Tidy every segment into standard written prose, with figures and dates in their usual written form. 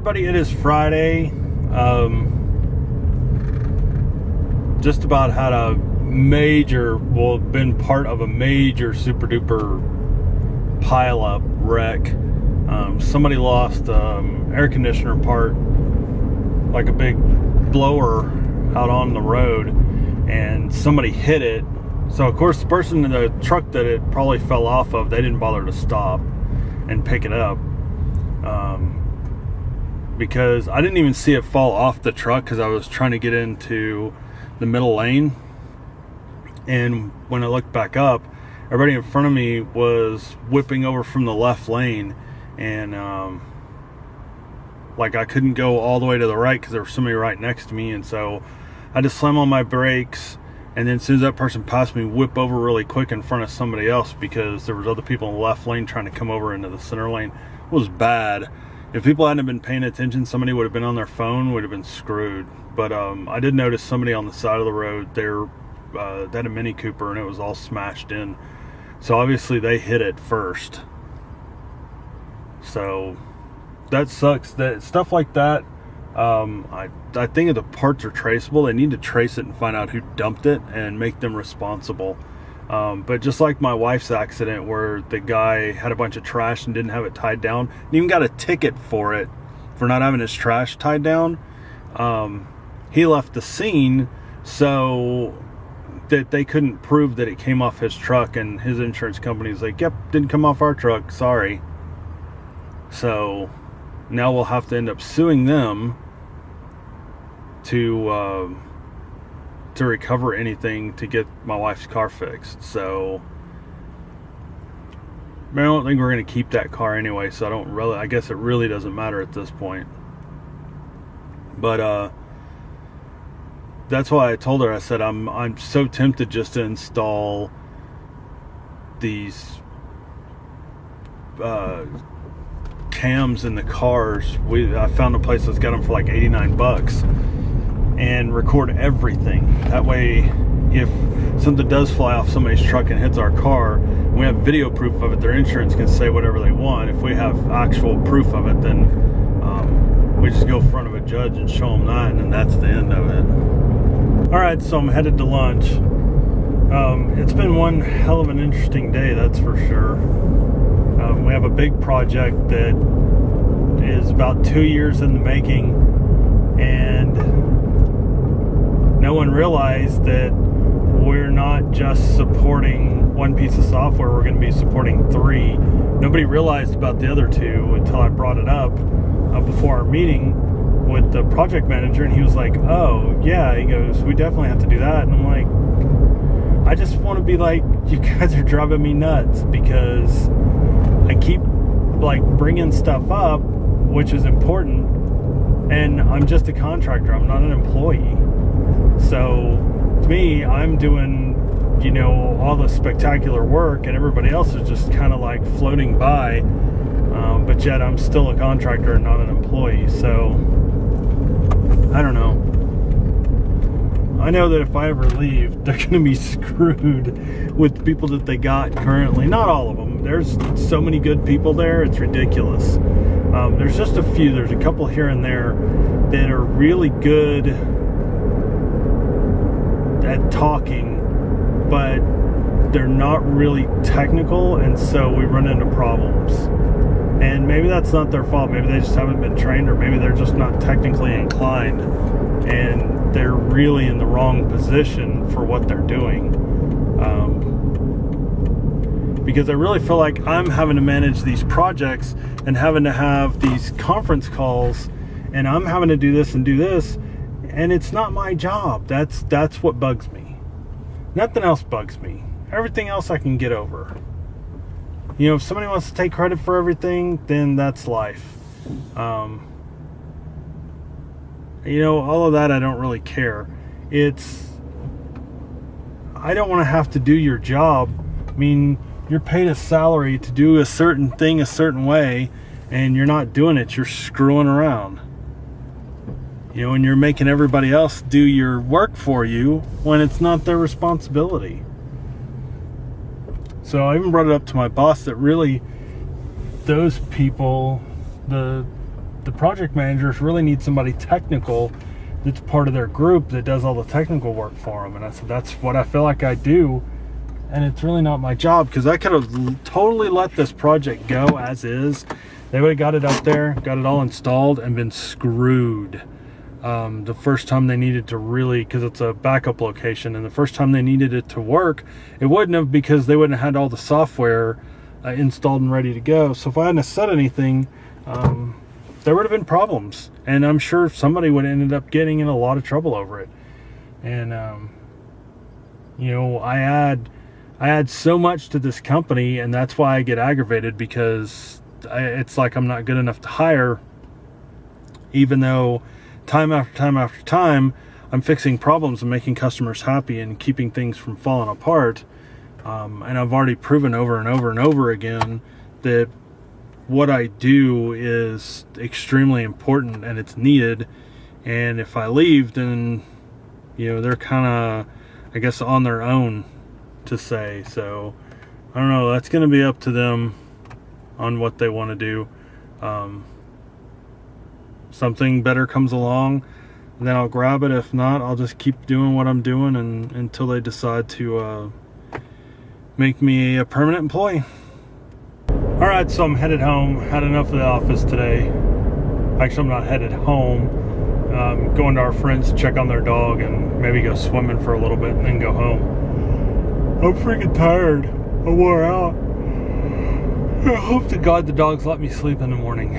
everybody, it is Friday. Just about had a been part of a major super duper pile-up wreck. Somebody lost air conditioner part, like a big blower out on the road, and somebody hit it. So of course the person in the truck that it probably fell off of, they didn't bother to stop and pick it up. Because I didn't even see it fall off the truck because I was trying to get into the middle lane. And when I looked back up, everybody in front of me was whipping over from the left lane, and like I couldn't go all the way to the right because there was somebody right next to me, and so I just slammed on my brakes, and then as soon as that person passed me, whip over really quick in front of somebody else because there was other people in the left lane trying to come over into the center lane. It was bad. If people hadn't been paying attention, somebody would have been on their phone, would have been screwed. But I did notice somebody on the side of the road there, they had a Mini Cooper and it was all smashed in. So obviously they hit it first. So that sucks. That stuff like that, I think if the parts are traceable, they need to trace it and find out who dumped it and make them responsible. But just like my wife's accident where the guy had a bunch of trash and didn't have it tied down, and even got a ticket for it, for not having his trash tied down, he left the scene so that they couldn't prove that it came off his truck, and his insurance company's like, yep, didn't come off our truck, sorry. So now we'll have to end up suing them to recover anything to get my wife's car fixed. So I don't think we're going to keep that car anyway, so I guess it really doesn't matter at this point. But that's why I told her, I said I'm so tempted just to install these cams in the cars. I found a place that's got them for like $89 and record everything. That way, if something does fly off somebody's truck and hits our car, we have video proof of it. Their insurance can say whatever they want. If we have actual proof of it, then we just go in front of a judge and show them that, and then that's the end of it. Alright, so I'm headed to lunch. It's been one hell of an interesting day, that's for sure. We have a big project that is about 2 years in the making, and no one realized that we're not just supporting one piece of software, we're going to be supporting 3. Nobody realized about the other 2 until I brought it up before our meeting with the project manager, and he was like, oh yeah, he goes, we definitely have to do that. And I'm like, I just want to be like, you guys are driving me nuts, because I keep like bringing stuff up, which is important, and I'm just a contractor, I'm not an employee. So to me, I'm doing, all the spectacular work, and everybody else is just kind of like floating by, but yet I'm still a contractor and not an employee. So I don't know. I know that if I ever leave, they're going to be screwed with the people that they got currently. Not all of them. There's so many good people there, it's ridiculous. There's just a few. There's a couple here and there that are really good at talking, but they're not really technical, and so we run into problems. And maybe that's not their fault. Maybe they just haven't been trained, or maybe they're just not technically inclined, and they're really in the wrong position for what they're doing. Because I really feel like I'm having to manage these projects and having to have these conference calls, and I'm having to do this and do this, and it's not my job. That's what bugs me. Nothing else bugs me. Everything else I can get over. If somebody wants to take credit for everything, then that's life. All of that I don't really care. I don't want to have to do your job. I mean, you're paid a salary to do a certain thing a certain way, and you're not doing it. You're screwing around. And you're making everybody else do your work for you when it's not their responsibility. So I even brought it up to my boss that really those people, the the project managers really need somebody technical that's part of their group that does all the technical work for them. And I said, that's what I feel like I do, and it's really not my job, because I could have totally let this project go as is. They would have got it up there, got it all installed, and been screwed. The first time they needed to really, because it's a backup location, and the first time they needed it to work, it wouldn't have, because they wouldn't have had all the software installed and ready to go. So if I hadn't said anything, there would have been problems, and I'm sure somebody would have ended up getting in a lot of trouble over it. And you know, I add so much to this company, and that's why I get aggravated, because it's like I'm not good enough to hire, even though time after time after time I'm fixing problems and making customers happy and keeping things from falling apart. And I've already proven over and over and over again that what I do is extremely important and it's needed. And if I leave, then, you know, they're kind of, I guess, on their own to say. So I don't know, that's going to be up to them on what they want to do. Something better comes along, then I'll grab it. If not, I'll just keep doing what I'm doing until they decide to make me a permanent employee. Alright, so I'm headed home. Had enough of the office today. Actually, I'm not headed home. Going to our friends to check on their dog and maybe go swimming for a little bit and then go home. I'm freaking tired. I wore out. I hope to God the dogs let me sleep in the morning.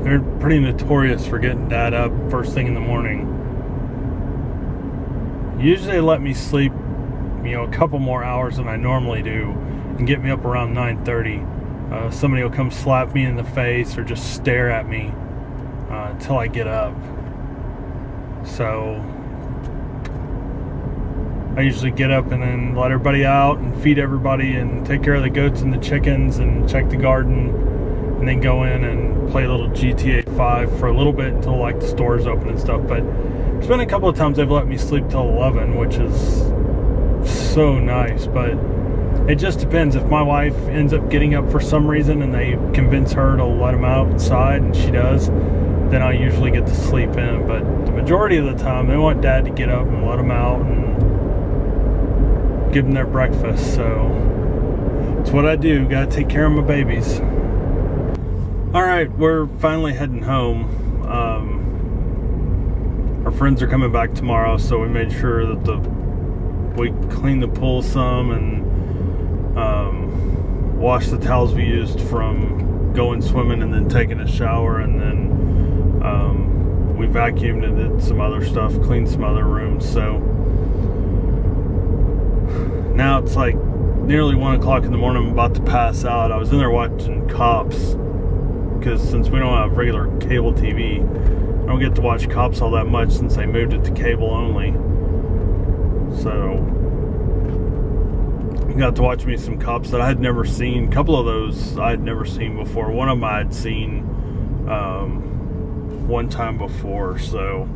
They're pretty notorious for getting Dad up first thing in the morning. Usually they let me sleep, you know, a couple more hours than I normally do, and get me up around 9:30. Somebody will come slap me in the face or just stare at me until I get up. So I usually get up and then let everybody out and feed everybody and take care of the goats and the chickens and check the garden, and then go in and play a little GTA 5 for a little bit until like the stores open and stuff. But there's been a couple of times they've let me sleep till 11, which is so nice. But it just depends. If my wife ends up getting up for some reason and they convince her to let them outside, and she does, then I usually get to sleep in. But the majority of the time they want Dad to get up and let them out and give them their breakfast. So it's what I do. Gotta take care of my babies. Alright, we're finally heading home. Our friends are coming back tomorrow, so we made sure that we cleaned the pool some and washed the towels we used from going swimming and then taking a shower, and then we vacuumed and did some other stuff, cleaned some other rooms. So now it's like nearly 1 o'clock in the morning. I'm about to pass out. I was in there watching Cops, because since we don't have regular cable TV, I don't get to watch Cops all that much since they moved it to cable only. So I got to watch me some Cops that I had never seen. A couple of those I had never seen before. One of them I had seen one time before. So,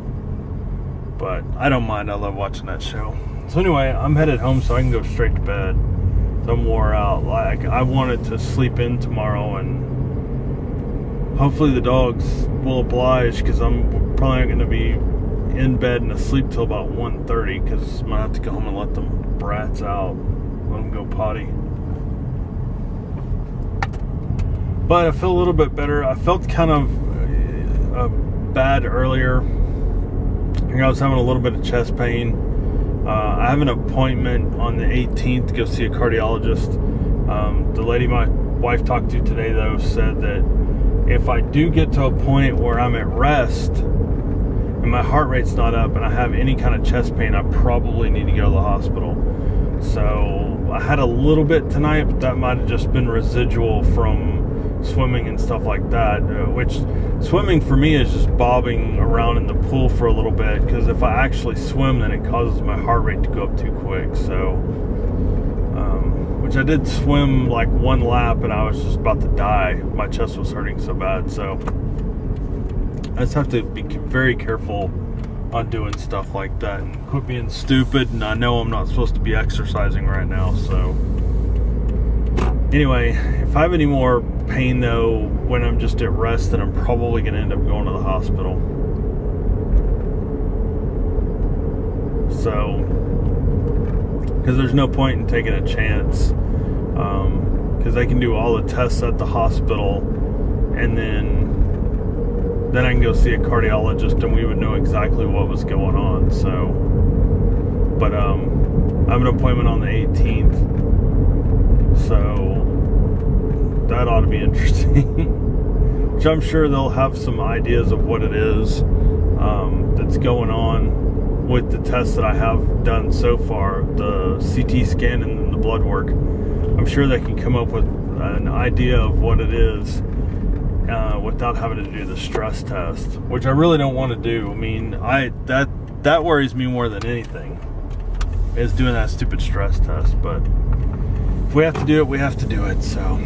but I don't mind. I love watching that show. So anyway, I'm headed home so I can go straight to bed. So I'm wore out. Like, I wanted to sleep in tomorrow, and hopefully the dogs will oblige, because I'm probably not going to be in bed and asleep till about 1:30, because I'm going to have to go home and let them brats out, let them go potty. But I feel a little bit better. I felt kind of bad earlier. I was having a little bit of chest pain. I have an appointment on the 18th to go see a cardiologist. The lady my wife talked to today, though, said that if I do get to a point where I'm at rest and my heart rate's not up and I have any kind of chest pain, I probably need to go to the hospital. So I had a little bit tonight, but that might have just been residual from swimming and stuff like that, which swimming for me is just bobbing around in the pool for a little bit, because if I actually swim, then it causes my heart rate to go up too quick. So which I did swim like one lap and I was just about to die. My chest was hurting so bad. So I just have to be very careful on doing stuff like that and quit being stupid. And I know I'm not supposed to be exercising right now. So anyway, if I have any more pain though, when I'm just at rest, then I'm probably going to end up going to the hospital. So, because there's no point in taking a chance, because they can do all the tests at the hospital, and then I can go see a cardiologist and we would know exactly what was going on. So, but I have an appointment on the 18th, so that ought to be interesting. Which I'm sure they'll have some ideas of what it is that's going on with the tests that I have done so far, the CT scan and the blood work. I'm sure they can come up with an idea of what it is without having to do the stress test, which I really don't want to do. I mean, that worries me more than anything, is doing that stupid stress test. But if we have to do it, we have to do it. So